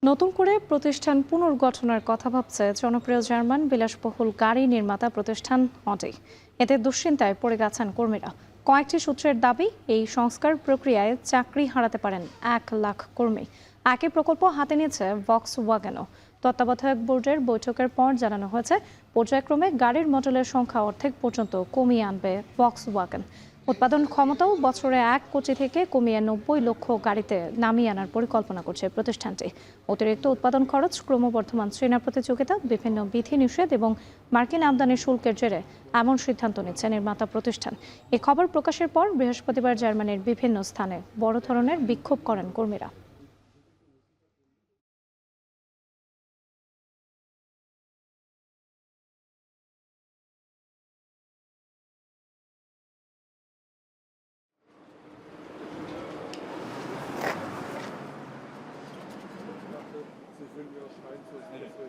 নতুন করে প্রতিষ্ঠান পুনর্গঠনের কথা ভাবছে জনপ্রিয় জার্মান বিলাসবহুল গাড়ি নির্মাতা প্রতিষ্ঠান অডি। এতে দুশ্চিন্তায় পড়ে গেছেন কর্মীরা। কয়েকটি সূত্রের দাবি, এই সংস্কার প্রক্রিয়ায় চাকরি হারাতে পারেন 1,00,000 কর্মী। একই প্রকল্প হাতে নিয়েছে ভক্সওয়াগনও। তত্ত্বাবধায়ক বোর্ডের বৈঠকের পর জানানো হয়েছে, পর্যায়ক্রমে গাড়ির মডেলের সংখ্যা অর্ধেক পর্যন্ত কমিয়ে আনবে ভক্সওয়াগন। উৎপাদন ক্ষমতাও বছরে 1 কোটি থেকে কমিয়ে 90 লক্ষ গাড়িতে নামিয়ে আনার পরিকল্পনা করছে প্রতিষ্ঠানটি। অতিরিক্ত উৎপাদন খরচ, ক্রমবর্ধমান চীনা প্রতিযোগিতা, বিভিন্ন বিধিনিষেধ এবং মার্কিন আমদানি শুল্কের জেরে এমন সিদ্ধান্ত নিচ্ছে নির্মাতা প্রতিষ্ঠান। এই খবর প্রকাশের পর বৃহস্পতিবার জার্মানির বিভিন্ন স্থানে বড় ধরনের বিক্ষোভ করেন কর্মীরা। Sie finden ja Schrein zur Hilfe.